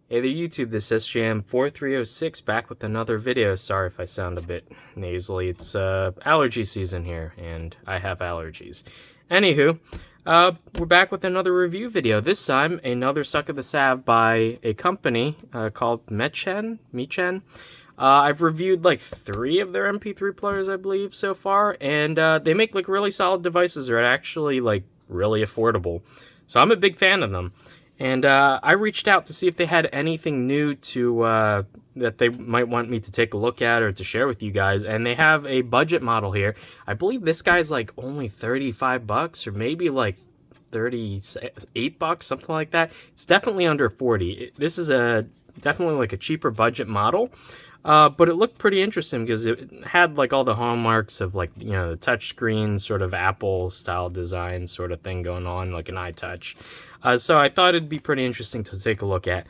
Hey there YouTube, this is sjm4306 back with another video. Sorry if I sound a bit nasally. It's allergy season here, and I have allergies. Anywho, we're back with another review video. This time, another Suck of the Sav by a company called Mechen. I've reviewed like 3 of their MP3 players, I believe, so far, and they make like really solid devices. They're actually like really affordable. So I'm a big fan of them. And I reached out to see if they had anything new to that they might want me to take a look at or to share with you guys. And they have a budget model here. I believe this guy's like only $35 or maybe like $38, something like that. It's definitely under 40. This is definitely like a cheaper budget model. But it looked pretty interesting because it had like all the hallmarks of like, you know, the touchscreen sort of Apple style design sort of thing going on, like an iTouch. So I thought it'd be pretty interesting to take a look at.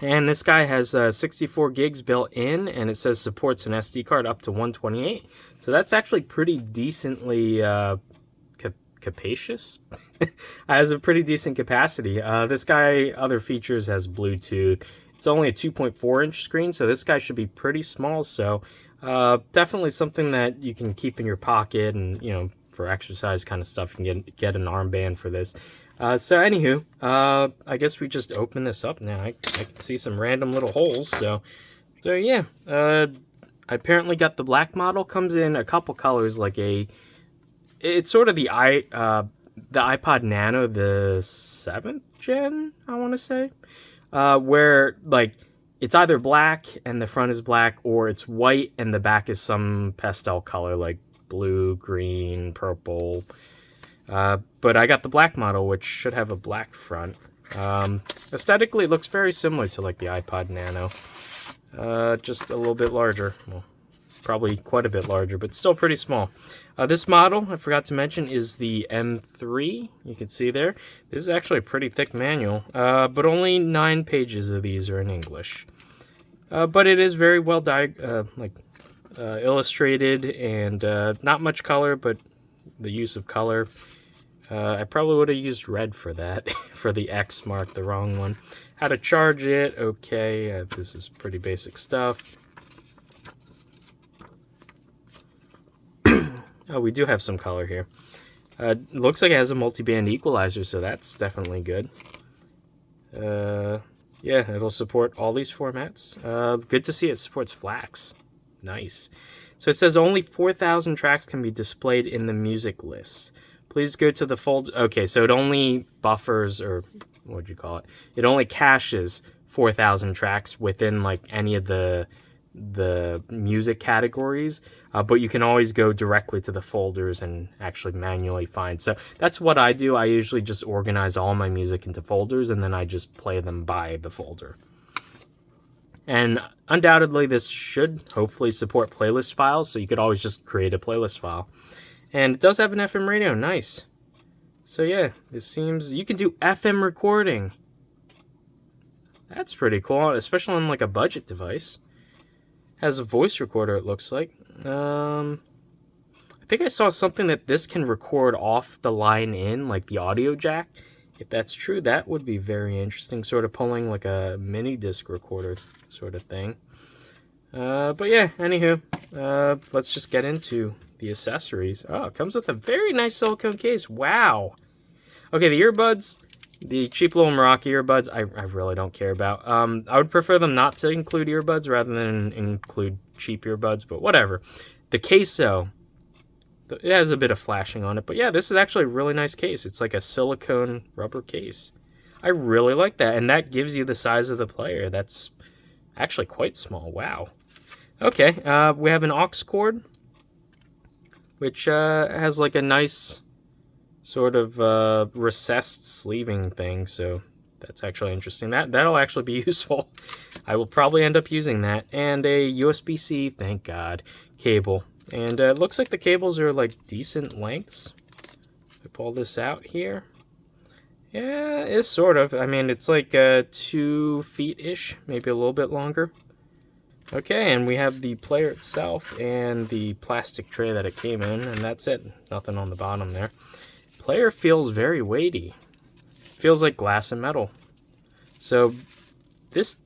And this guy has 64 gigs built in, and it says supports an SD card up to 128. So that's actually pretty decently capacious. Has a pretty decent capacity. This guy, other features, has Bluetooth. It's only a 2.4 inch screen, so this guy should be pretty small. So definitely something that you can keep in your pocket, and you know, for exercise kind of stuff, you can get an armband for this. So anywho, I guess we just open this up now. I can see some random little holes. So yeah, I apparently got the black model. Comes in a couple colors, like it's sort of the iPod Nano, the 7th gen, I want to say. Where like it's either black and the front is black, or it's white and the back is some pastel color like blue, green, purple. But I got the black model, which should have a black front. Aesthetically, it looks very similar to like the iPod Nano, just a little bit larger. Well, probably quite a bit larger, but still pretty small. This model, I forgot to mention, is the M3. You can see there. This is actually a pretty thick manual, but only 9 pages of these are in English. But it is very well illustrated, and not much color, but the use of color. I probably would have used red for that, for the X mark, the wrong one. How to charge it, okay, this is pretty basic stuff. Oh, we do have some color here. Looks like it has a multi-band equalizer, so that's definitely good. Yeah, it'll support all these formats. Good to see it supports FLACs. Nice. So it says only 4,000 tracks can be displayed in the music list. Please go to the folder. Okay, so it only buffers, or what would you call it? It only caches 4,000 tracks within like any of the music categories, but you can always go directly to the folders and actually manually find. So that's what I do. I usually just organize all my music into folders, and then I just play them by the folder. And undoubtedly, this should hopefully support playlist files, so you could always just create a playlist file. And it does have an FM radio, nice. So yeah, this seems, you can do FM recording. That's pretty cool, especially on like a budget device. Has a voice recorder, it looks like. I think I saw something that this can record off the line in, like the audio jack. If that's true, that would be very interesting, sort of pulling like a mini disc recorder sort of thing. But yeah, anywho, let's just get into the accessories. Oh, it comes with a very nice silicone case. Wow. Okay, the earbuds, the cheap little Meraki earbuds, I really don't care about. I would prefer them not to include earbuds rather than include cheap earbuds, but whatever. The case, though, it has a bit of flashing on it, but yeah, this is actually a really nice case. It's like a silicone rubber case. I really like that, and that gives you the size of the player. That's actually quite small. Wow. Okay, we have an aux cord, which has like a nice sort of recessed sleeving thing, so that's actually interesting. That'll actually be useful. I will probably end up using that. And a USB-C, thank God, cable. And it looks like the cables are like decent lengths. I pull this out here. Yeah, it's sort of. I mean, it's like 2 feet-ish, maybe a little bit longer. Okay, and we have the player itself and the plastic tray that it came in, and that's it. Nothing on the bottom there. Player feels very weighty. Feels like glass and metal. So this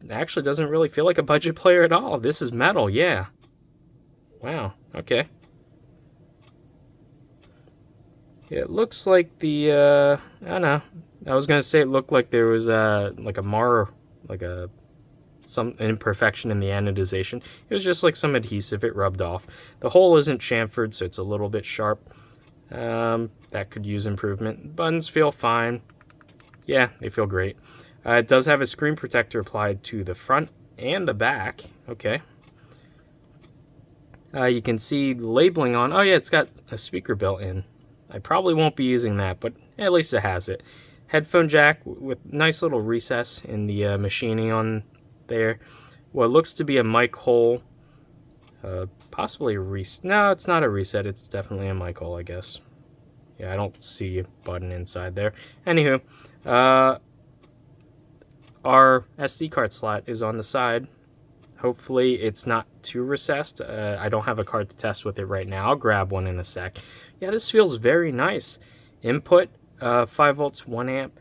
actually doesn't really feel like a budget player at all. This is metal, yeah. Wow, okay. Yeah, it looks like the, I don't know. I was going to say it looked like there was like some imperfection in the anodization. It was just like some adhesive, it rubbed off. The hole isn't chamfered, so it's a little bit sharp. That could use improvement. Buttons feel fine. Yeah, they feel great. It does have a screen protector applied to the front and the back. Okay. You can see the labeling on. Oh yeah, it's got a speaker built in. I probably won't be using that, but at least it has it. Headphone jack with nice little recess in the machining on there. What looks to be a mic hole. Possibly a reset. No, it's not a reset. It's definitely a mic hole, I guess. Yeah, I don't see a button inside there. Anywho, our SD card slot is on the side. Hopefully it's not too recessed. I don't have a card to test with it right now. I'll grab one in a sec. Yeah, this feels very nice. Input, 5 volts, 1 amp.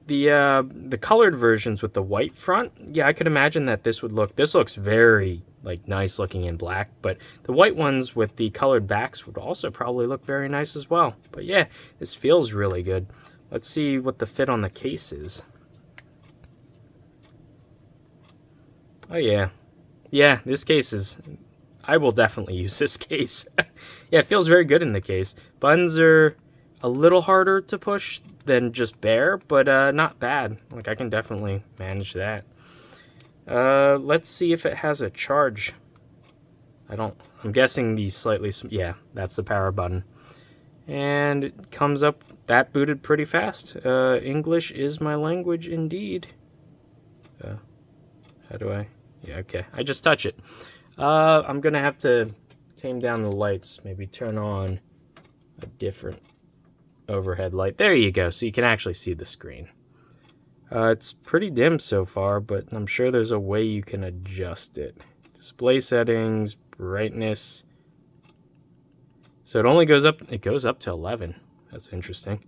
The colored versions with the white front, yeah, I could imagine that this looks very like nice looking in black, but the white ones with the colored backs would also probably look very nice as well. But yeah, this feels really good. Let's see what the fit on the case is. Oh yeah. Yeah, this case is... I will definitely use this case. Yeah, it feels very good in the case. Buttons are a little harder to push than just bare, but not bad. Like, I can definitely manage that. Let's see if it has a charge. I'm guessing the slightly... Yeah, that's the power button. And it comes up... That booted pretty fast. English is my language indeed. How do I... Yeah, okay. I just touch it. I'm going to have to tame down the lights. Maybe turn on a different overhead light. There you go. So you can actually see the screen. It's pretty dim so far, but I'm sure there's a way you can adjust it. Display settings, brightness. So it goes up to 11. That's interesting.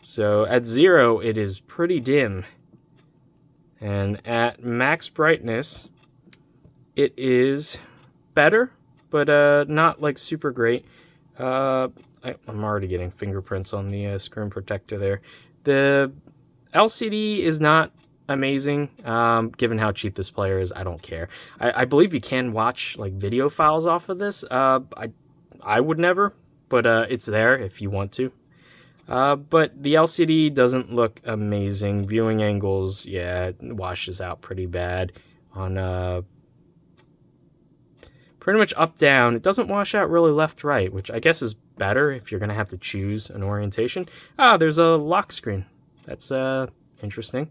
So at 0, it is pretty dim. And at max brightness, it is better, but not like super great. I'm already getting fingerprints on the screen protector there. The LCD is not amazing, given how cheap this player is. I don't care. I believe you can watch like video files off of this. I would never, but it's there if you want to. But the LCD doesn't look amazing. Viewing angles, yeah, it washes out pretty bad on pretty much up down. It doesn't wash out really left right, which I guess is better if you're gonna have to choose an orientation. There's a lock screen. That's interesting.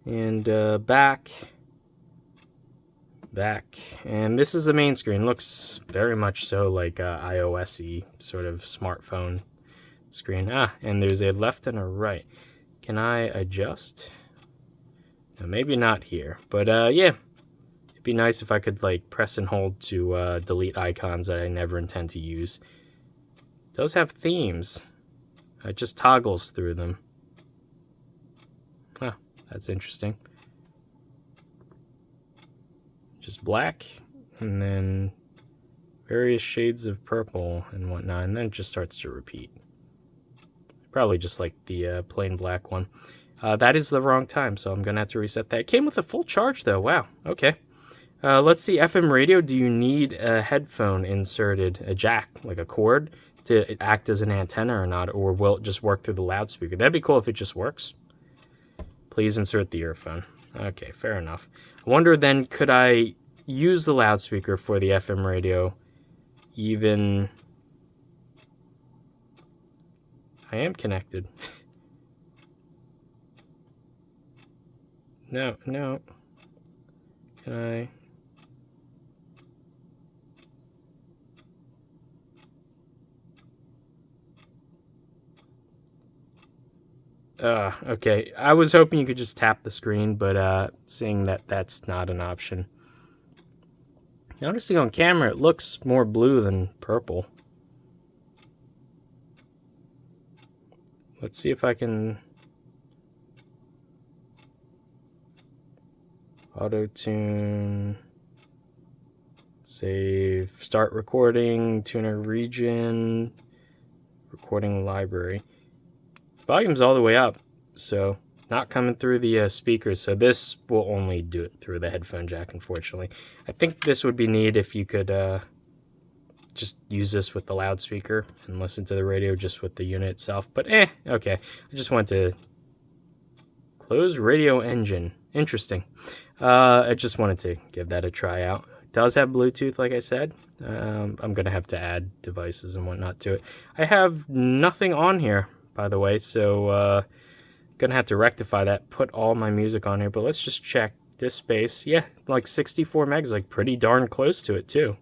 And back, and this is the main screen. Looks very much so like iOS-y sort of smartphone screen. And there's a left and a right. Can I adjust? No, maybe not here, but yeah, it'd be nice if I could like press and hold to delete icons that I never intend to use. It does have themes. It just toggles through them. That's interesting. Just black, and then various shades of purple and whatnot, and then it just starts to repeat. Probably just like the plain black one. That is the wrong time, so I'm going to have to reset that. It came with a full charge, though. Wow, okay. Let's see, FM radio, do you need a headphone inserted, a jack, like a cord, to act as an antenna or not, or will it just work through the loudspeaker? That'd be cool if it just works. Please insert the earphone. Okay, fair enough. I wonder then, could I use the loudspeaker for the FM radio even... I am connected. No. Can I... Okay. I was hoping you could just tap the screen, but seeing that that's not an option. Noticing on camera, it looks more blue than purple. let's see if I can auto-tune, save, start recording, tuner region, recording library. Volume's all the way up, so not coming through the speakers, so this will only do it through the headphone jack, unfortunately. I think this would be neat if you could just use this with the loudspeaker and listen to the radio just with the unit itself, but okay. I just want to close radio engine. Interesting. I just wanted to give that a try out. It does have Bluetooth, like I said. I'm going to have to add devices and whatnot to it. I have nothing on here, by the way, so gonna have to rectify that, put all my music on here, but let's just check this space. Yeah, like 64 megs, like pretty darn close to it too.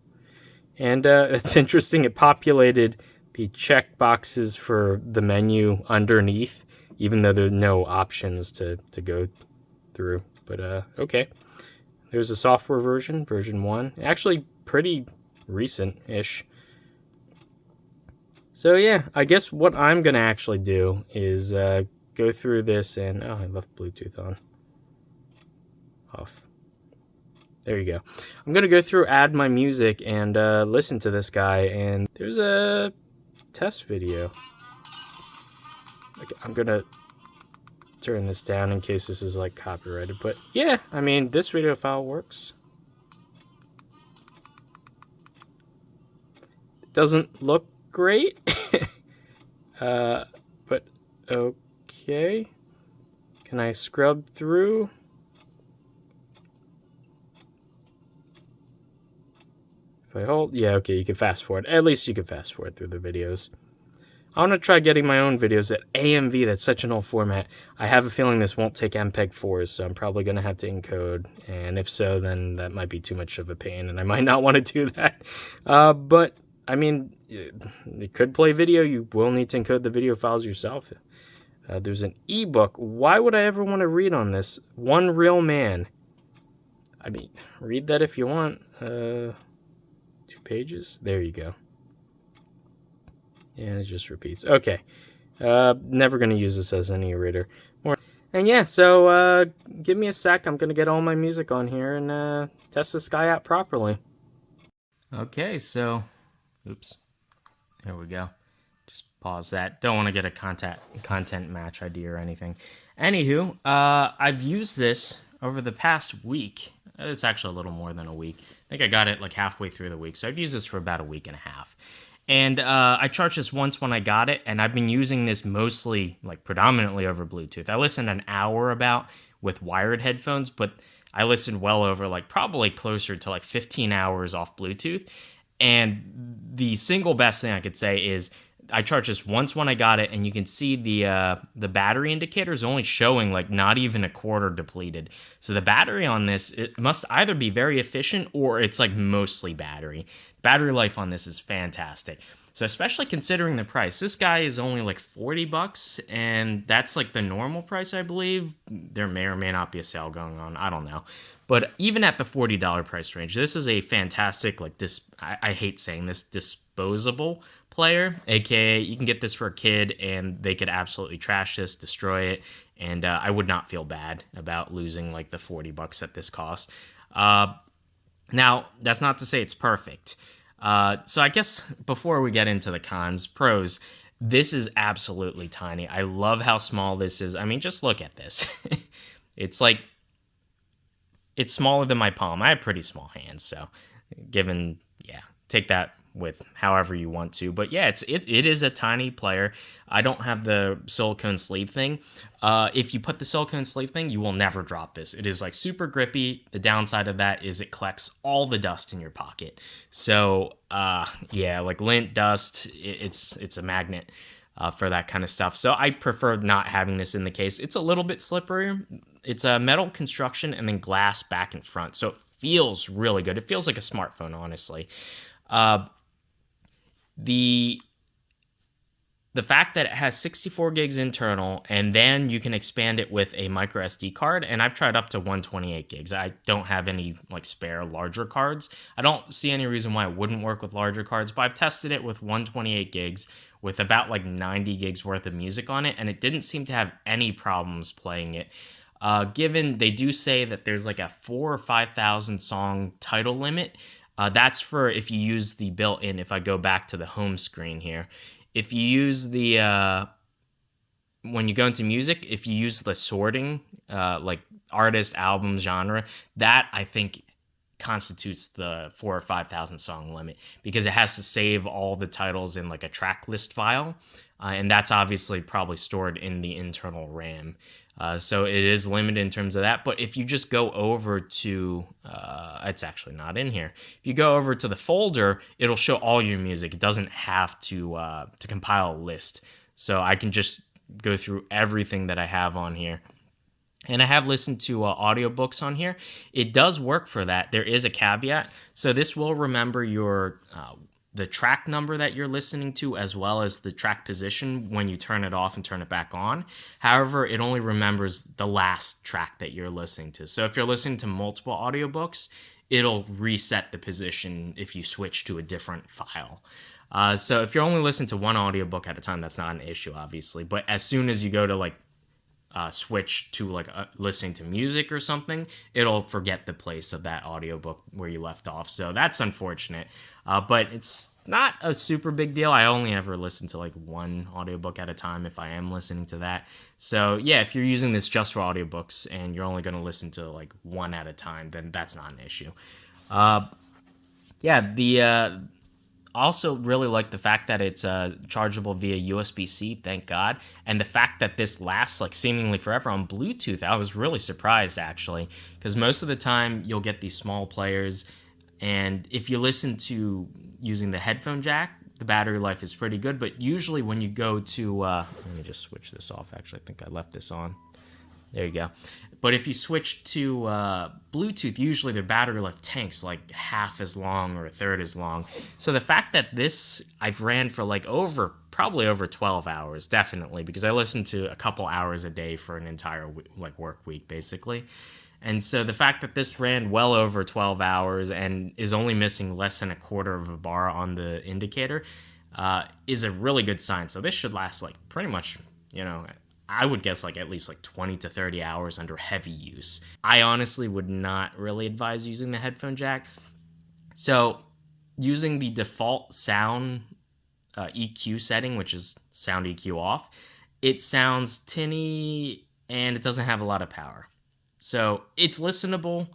And it's interesting, it populated the check boxes for the menu underneath, even though there are no options to go through. But okay, there's a software version, version 1, actually pretty recent-ish. So yeah, I guess what I'm gonna actually do is go through this and I left Bluetooth on. Off. There you go. I'm gonna go through, add my music, and listen to this guy. And there's a test video. Okay, I'm gonna turn this down in case this is like copyrighted. But yeah, I mean, this video file works. It doesn't look great, but okay. Can I scrub through? If I hold, yeah, okay, you can fast forward. At least you can fast forward through the videos. I want to try getting my own videos at AMV. That's such an old format. I have a feeling this won't take MPEG-4s, so I'm probably going to have to encode. And if so, then that might be too much of a pain, and I might not want to do that. But, I mean, you could play video. You will need to encode the video files yourself. There's an ebook. Why would I ever want to read on this? One Real Man. I mean, read that if you want. 2 pages. There you go. Yeah, it just repeats. Okay. Never going to use this as an e-reader. And yeah, so give me a sec. I'm going to get all my music on here and test this guy out properly. Okay, so, oops. There we go. Just pause that. Don't want to get a content match ID or anything. Anywho, I've used this over the past week. It's actually a little more than a week. I think I got it like halfway through the week. So I've used this for about a week and a half. And I charged this once when I got it, and I've been using this mostly, like predominantly over Bluetooth. I listened an hour about with wired headphones, but I listened well over like probably closer to like 15 hours off Bluetooth. And the single best thing I could say is I charged this once when I got it, and you can see the battery indicator is only showing like not even a quarter depleted. So the battery on this, it must either be very efficient or it's like mostly battery. Battery life on this is fantastic. So especially considering the price, this guy is only like $40, and that's like the normal price, I believe. There may or may not be a sale going on. I don't know. But even at the $40 price range, this is a fantastic, like I hate saying this, disposable player, aka you can get this for a kid and they could absolutely trash this, destroy it, and I would not feel bad about losing like the $40 at this cost. Now, that's not to say it's perfect. So I guess before we get into the cons, pros, this is absolutely tiny. I love how small this is. I mean, just look at this. It's like, it's smaller than my palm. I have pretty small hands, so take that with however you want to. But yeah, it is a tiny player. I don't have the silicone sleeve thing. If you put the silicone sleeve thing, you will never drop this. It is like super grippy. The downside of that is it collects all the dust in your pocket. So yeah, like lint, dust, it's a magnet for that kind of stuff. So I prefer not having this in the case. It's a little bit slippery. It's a metal construction and then glass back and front. So it feels really good. It feels like a smartphone, honestly. The fact that it has 64 gigs internal, and then you can expand it with a micro SD card, and I've tried up to 128 gigs. I don't have any like spare larger cards. I don't see any reason why it wouldn't work with larger cards, but I've tested it with 128 gigs, with about like 90 gigs worth of music on it, and it didn't seem to have any problems playing it. Given they do say that there's like a 4 or 5,000 song title limit. That's for if you use the built-in. If I go back to the home screen here, if you use the when you go into music, if you use the sorting, like artist, album, genre, that I think constitutes the 4 or 5,000 song limit, because it has to save all the titles in like a track list file, and that's obviously probably stored in the internal RAM. So it is limited in terms of that. But if you just go over to, it's actually not in here. If you go over to the folder, it'll show all your music. It doesn't have to compile a list. So I can just go through everything that I have on here. And I have listened to audiobooks on here. It does work for that. There is a caveat. So this will remember your the track number that you're listening to, as well as the track position when you turn it off and turn it back on. However, it only remembers the last track that you're listening to. So if you're listening to multiple audiobooks, it'll reset the position if you switch to a different file. So if you're only listening to one audiobook at a time, that's not an issue, obviously. But as soon as you go to like switch to like listening to music or something, it'll forget the place of that audiobook where you left off. So that's unfortunate, but it's not a super big deal. I only ever listen to like one audiobook at a time if I am listening to that. So yeah, if you're using this just for audiobooks and you're only going to listen to like one at a time, then that's not an issue. Also really like the fact that it's chargeable via USB-C, thank God. And the fact that this lasts like seemingly forever on Bluetooth, I was really surprised actually, because most of the time you'll get these small players, and if you listen to using the headphone jack, the battery life is pretty good. But usually when you go to, let me just switch this off, actually, I think I left this on. There you go. But if you switch to Bluetooth, usually the battery life tanks like half as long or a third as long. So the fact that this I've ran for like probably over 12 hours, definitely, because I listen to a couple hours a day for an entire work week, basically. And so the fact that this ran well over 12 hours and is only missing less than a quarter of a bar on the indicator is a really good sign. So this should last like pretty much, I would guess like at least like 20 to 30 hours under heavy use. I honestly would not really advise using the headphone jack. So using the default sound EQ setting, which is sound EQ off, it sounds tinny and it doesn't have a lot of power. So it's listenable.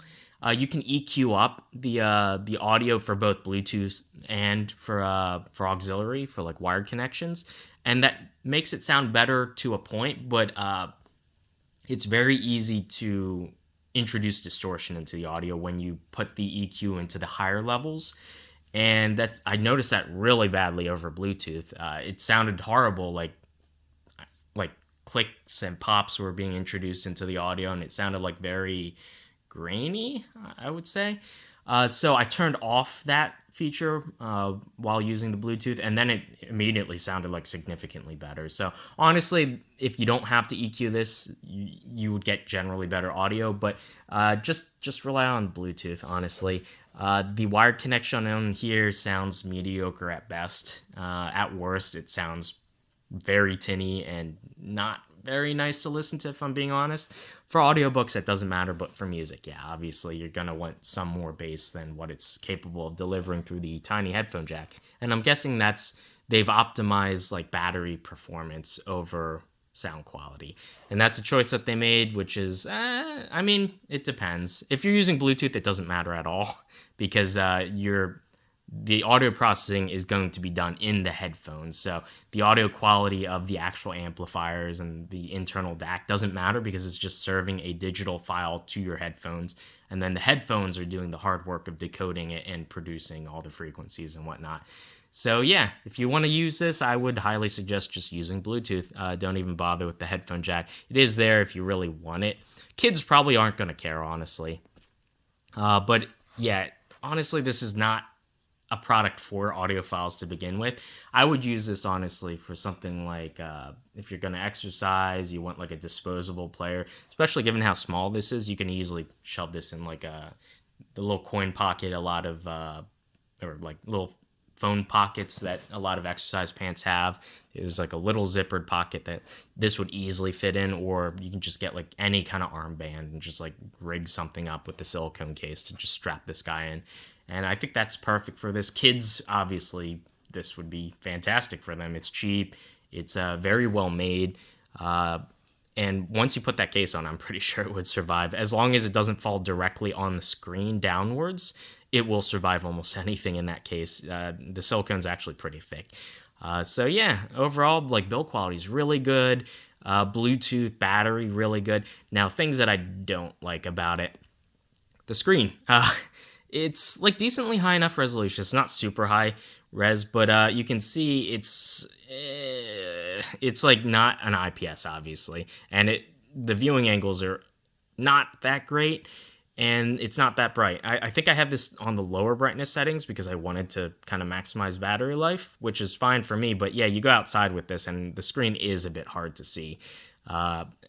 You can EQ up the audio for both Bluetooth and for auxiliary, for like wired connections. And that makes it sound better to a point, but it's very easy to introduce distortion into the audio when you put the EQ into the higher levels. And I noticed that really badly over Bluetooth. It sounded horrible, like clicks and pops were being introduced into the audio, and it sounded like very grainy, I would say. So I turned off that feature while using the Bluetooth, and then it immediately sounded like significantly better. So honestly, if you don't have to EQ this, you would get generally better audio, but just rely on Bluetooth, honestly. The wired connection on here sounds mediocre at best. At worst, it sounds very tinny and not very nice to listen to, if I'm being honest. For audiobooks, it doesn't matter, but for music, yeah, obviously you're going to want some more bass than what it's capable of delivering through the tiny headphone jack. And I'm guessing they've optimized like battery performance over sound quality. And that's a choice that they made, which is, it depends. If you're using Bluetooth, it doesn't matter at all, because the audio processing is going to be done in the headphones. So the audio quality of the actual amplifiers and the internal DAC doesn't matter, because it's just serving a digital file to your headphones. And then the headphones are doing the hard work of decoding it and producing all the frequencies and whatnot. So yeah, if you want to use this, I would highly suggest just using Bluetooth. Don't even bother with the headphone jack. It is there if you really want it. Kids probably aren't going to care, honestly. But yeah, honestly, this is not a product for audiophiles to begin with. I would use this honestly for something like if you're going to exercise, you want like a disposable player, especially given how small this is. You can easily shove this in like the little coin pocket, a lot of or like little phone pockets that a lot of exercise pants have. There's like a little zippered pocket that this would easily fit in, or you can just get like any kind of armband and just like rig something up with the silicone case to just strap this guy in. And I think that's perfect for this. Kids, obviously, this would be fantastic for them. It's cheap. It's very well made. And once you put that case on, I'm pretty sure it would survive. As long as it doesn't fall directly on the screen downwards, it will survive almost anything in that case. The silicone's actually pretty thick. So yeah, overall, like, build quality is really good. Bluetooth, battery, really good. Now, things that I don't like about it. The screen. It's like decently high enough resolution. It's not super high res, but you can see it's like not an IPS, obviously, and the viewing angles are not that great, and it's not that bright. I think I have this on the lower brightness settings because I wanted to kind of maximize battery life, which is fine for me. But yeah, you go outside with this, and the screen is a bit hard to see,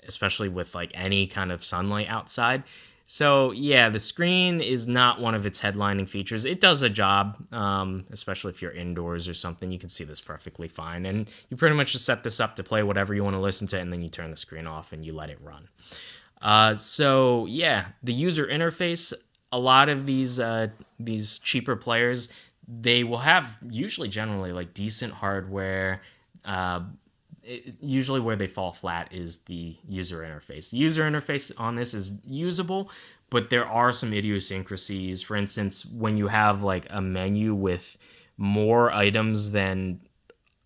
especially with like any kind of sunlight outside. So yeah, the screen is not one of its headlining features. It does a job, especially if you're indoors or something. You can see this perfectly fine. And you pretty much just set this up to play whatever you want to listen to, and then you turn the screen off and you let it run. So yeah, the user interface, a lot of these cheaper players, they will have usually generally like decent hardware. Usually where they fall flat is the user interface. The user interface on this is usable, but there are some idiosyncrasies. For instance, when you have like a menu with more items than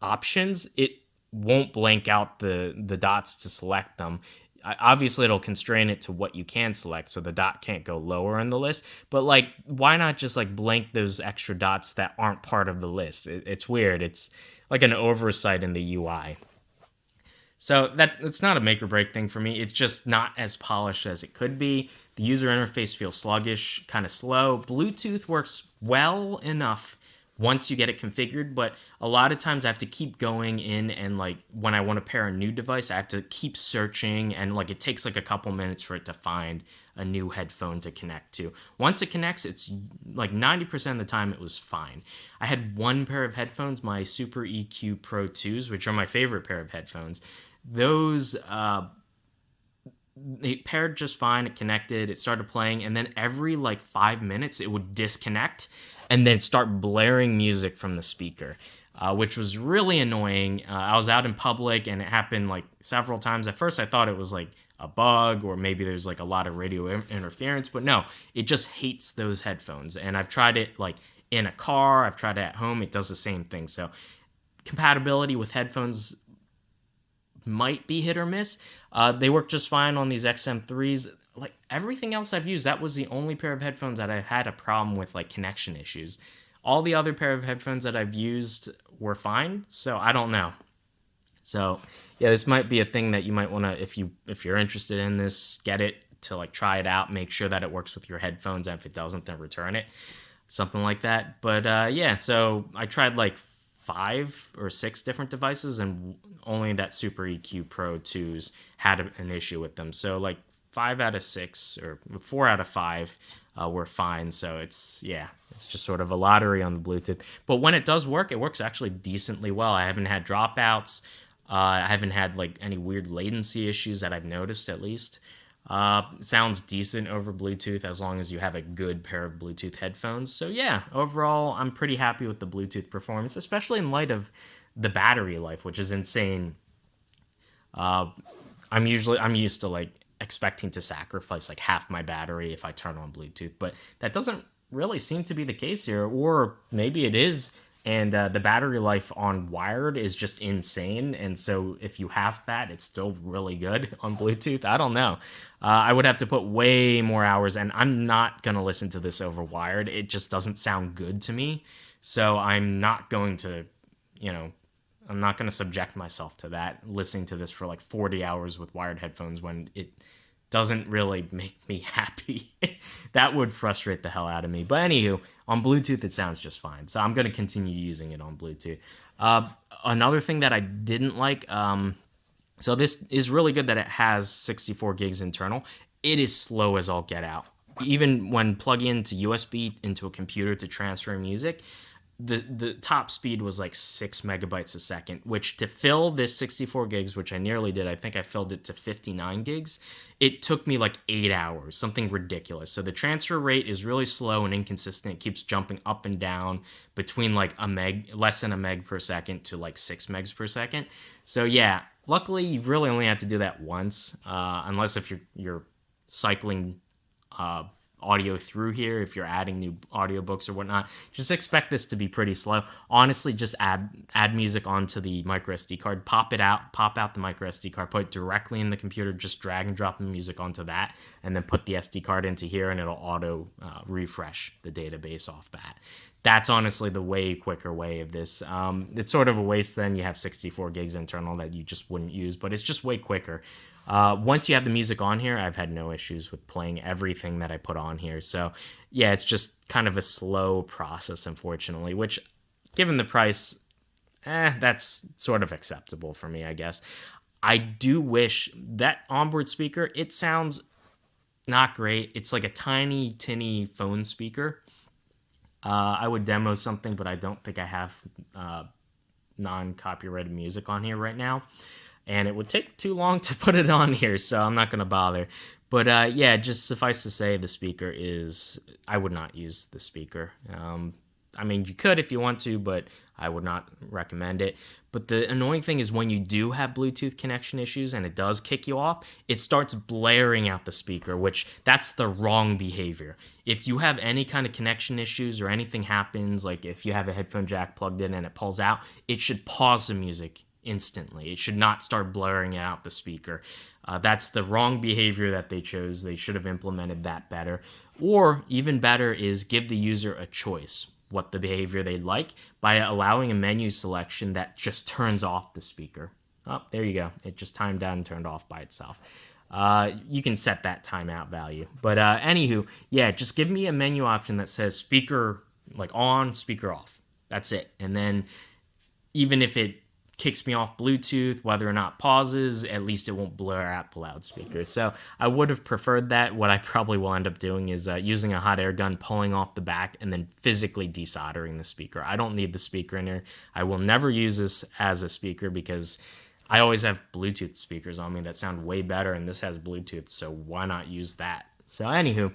options, it won't blank out the dots to select them. Obviously, it'll constrain it to what you can select, so the dot can't go lower in the list. But like, why not just like blank those extra dots that aren't part of the list? It's weird. It's like an oversight in the UI. So it's not a make or break thing for me. It's just not as polished as it could be. The user interface feels sluggish, kind of slow. Bluetooth works well enough once you get it configured, but a lot of times I have to keep going in, and like when I want to pair a new device, I have to keep searching, and like it takes like a couple minutes for it to find a new headphone to connect to. Once it connects, it's like 90% of the time it was fine. I had one pair of headphones, my Super EQ Pro 2s, which are my favorite pair of headphones. Those it paired just fine. It connected, it started playing, and then every like 5 minutes it would disconnect and then start blaring music from the speaker, which was really annoying. I was out in public and it happened like several times. At first I thought it was like a bug, or maybe there's like a lot of radio interference, but no, it just hates those headphones. And I've tried it like in a car, I've tried it at home, it does the same thing. So compatibility with headphones might be hit or miss. They work just fine on these XM3s. Like everything else I've used, that was the only pair of headphones that I had a problem with, like connection issues. All the other pair of headphones that I've used were fine, so I don't know. So yeah, this might be a thing that you might want to, if you're interested in this, get it to like try it out, make sure that it works with your headphones, and if it doesn't, then return it, something like that. But yeah, so I tried like 5 or 6 different devices, and only that Super EQ Pro 2s had an issue with them. So like 5 out of 6 or 4 out of 5 were fine. So it's just sort of a lottery on the Bluetooth. But when it does work, it works actually decently well. I haven't had dropouts. I haven't had like any weird latency issues that I've noticed, at least. Sounds decent over Bluetooth as long as you have a good pair of Bluetooth headphones. So yeah, overall, I'm pretty happy with the Bluetooth performance, especially in light of the battery life, which is insane. I'm used to like expecting to sacrifice like half my battery if I turn on Bluetooth, but that doesn't really seem to be the case here, or maybe it is. And the battery life on wired is just insane. And so if you have that, it's still really good on Bluetooth. I don't know. I would have to put way more hours, and I'm not going to listen to this over wired. It just doesn't sound good to me. So I'm not going to, I'm not going to subject myself to that, listening to this for like 40 hours with wired headphones when it doesn't really make me happy. That would frustrate the hell out of me. But anywho, on Bluetooth, it sounds just fine. So I'm going to continue using it on Bluetooth. Another thing that I didn't like, so this is really good that it has 64 gigs internal. It is slow as all get out. Even when plugging into USB into a computer to transfer music, the top speed was like 6 megabytes a second, which to fill this 64 gigs, which I nearly did, I think I filled it to 59 gigs. It took me like 8 hours, something ridiculous. So the transfer rate is really slow and inconsistent. It keeps jumping up and down between like less than a meg per second to like 6 megs per second. So yeah, luckily you really only have to do that once, unless if you're cycling audio through here, if you're adding new audiobooks or whatnot. Just expect this to be pretty slow. Honestly, just add music onto the micro SD card, pop out the micro SD card, put it directly in the computer, just drag and drop the music onto that, and then put the SD card into here, and it'll auto refresh the database off that. That's honestly the way quicker way of this. It's sort of a waste then. You have 64 gigs internal that you just wouldn't use, but it's just way quicker. Once you have the music on here, I've had no issues with playing everything that I put on here. So yeah, it's just kind of a slow process, unfortunately, which given the price, that's sort of acceptable for me, I guess. I do wish that onboard speaker, it sounds not great. It's like a tiny, tinny phone speaker. I would demo something, but I don't think I have non-copyrighted music on here right now. And it would take too long to put it on here, so I'm not going to bother. But yeah, just suffice to say, the speaker I would not use the speaker. I mean, you could if you want to, but I would not recommend it. But the annoying thing is when you do have Bluetooth connection issues and it does kick you off, it starts blaring out the speaker, which that's the wrong behavior. If you have any kind of connection issues or anything happens, like if you have a headphone jack plugged in and it pulls out, it should pause the music instantly. It should not start blaring out the speaker. That's the wrong behavior that they chose. They should have implemented that better. Or even better is give the user a choice what the behavior they'd like by allowing a menu selection that just turns off the speaker. Oh, there you go. It just timed down and turned off by itself. You can set that timeout value. But anywho, yeah, just give me a menu option that says speaker like on, speaker off. That's it. And then even if it kicks me off Bluetooth, whether or not pauses, at least it won't blur out the loudspeakers. So I would have preferred that. What I probably will end up doing is using a hot air gun, pulling off the back, and then physically desoldering the speaker. I don't need the speaker in here. I will never use this as a speaker because I always have Bluetooth speakers on me that sound way better, and this has Bluetooth, so why not use that? So anywho,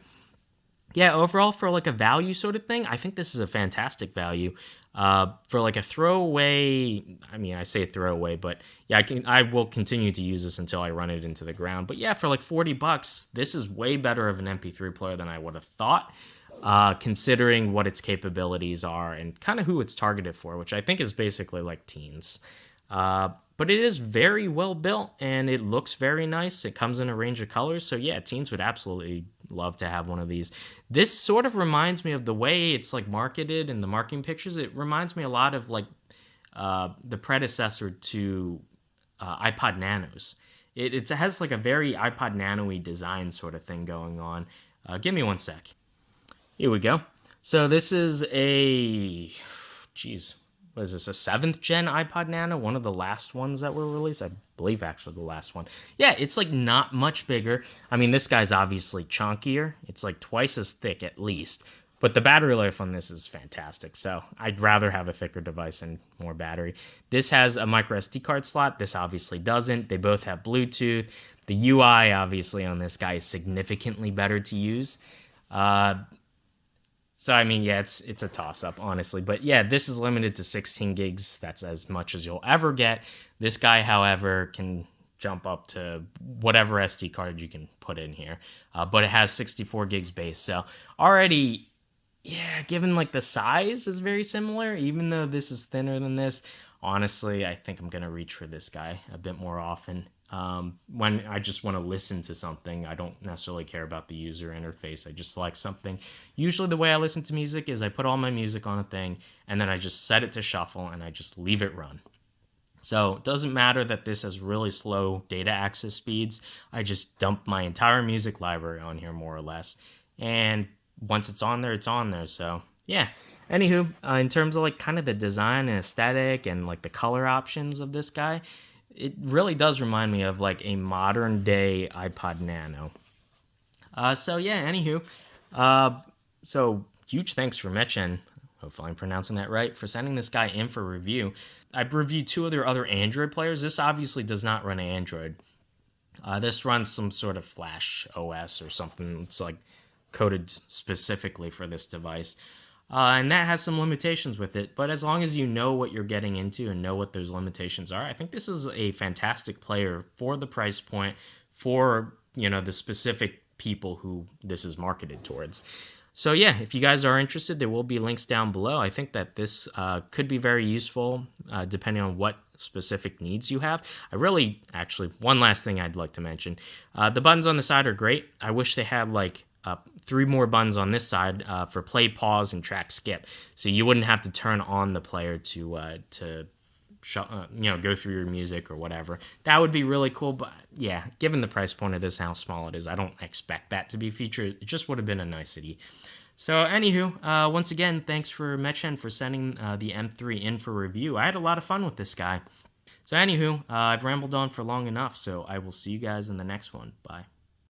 yeah, overall for like a value sort of thing, I think this is a fantastic value. For like a throwaway, I mean, I say throwaway, but yeah, I will continue to use this until I run it into the ground. But yeah, for like $40, this is way better of an MP3 player than I would have thought, considering what its capabilities are and kind of who it's targeted for, which I think is basically like teens. But it is very well built and it looks very nice. It comes in a range of colors. So yeah, teens would absolutely love to have one of these. This sort of reminds me of the way it's like marketed in the marketing pictures. It reminds me a lot of like the predecessor to iPod Nanos. It has like a very iPod Nano-y design sort of thing going on. Give me one sec. Here we go. So this is what is this, a 7th gen iPod Nano? One of the last ones that were released? I believe actually the last one. Yeah, it's like not much bigger. I mean, this guy's obviously chunkier. It's like twice as thick at least. But the battery life on this is fantastic. So I'd rather have a thicker device and more battery. This has a micro SD card slot. This obviously doesn't. They both have Bluetooth. The UI obviously on this guy is significantly better to use. So, I mean, yeah, it's a toss-up, honestly. But, yeah, this is limited to 16 gigs. That's as much as you'll ever get. This guy, however, can jump up to whatever SD card you can put in here. But it has 64 gigs base. So, already, yeah, given, like, the size is very similar, even though this is thinner than this, honestly, I think I'm going to reach for this guy a bit more often. When I just want to listen to something, I don't necessarily care about the user interface. I just like something. Usually the way I listen to music is I put all my music on a thing and then I just set it to shuffle and I just leave it run. So it doesn't matter that this has really slow data access speeds. I just dump my entire music library on here more or less. And once it's on there, it's on there. So yeah. Anywho, in terms of like kind of the design and aesthetic and like the color options of this guy, it really does remind me of like a modern day iPod Nano. So yeah, anywho. So huge thanks for Mechen hopefully I'm pronouncing that right, for sending this guy in for review. I've reviewed 2 other Android players. This obviously does not run Android. This runs some sort of Flash OS or something. It's like coded specifically for this device. And that has some limitations with it. But as long as you know what you're getting into and know what those limitations are, I think this is a fantastic player for the price point, for, you know, the specific people who this is marketed towards. So yeah, if you guys are interested, there will be links down below. I think that this could be very useful depending on what specific needs you have. Actually, one last thing I'd like to mention. The buttons on the side are great. I wish they had like 3 more buttons on this side for play, pause, and track skip. So you wouldn't have to turn on the player to go through your music or whatever. That would be really cool, but yeah, given the price point of this, how small it is, I don't expect that to be featured. It just would have been a nicety. So anywho, once again, thanks for Mechen for sending the M3 in for review. I had a lot of fun with this guy. So anywho, I've rambled on for long enough, so I will see you guys in the next one. Bye.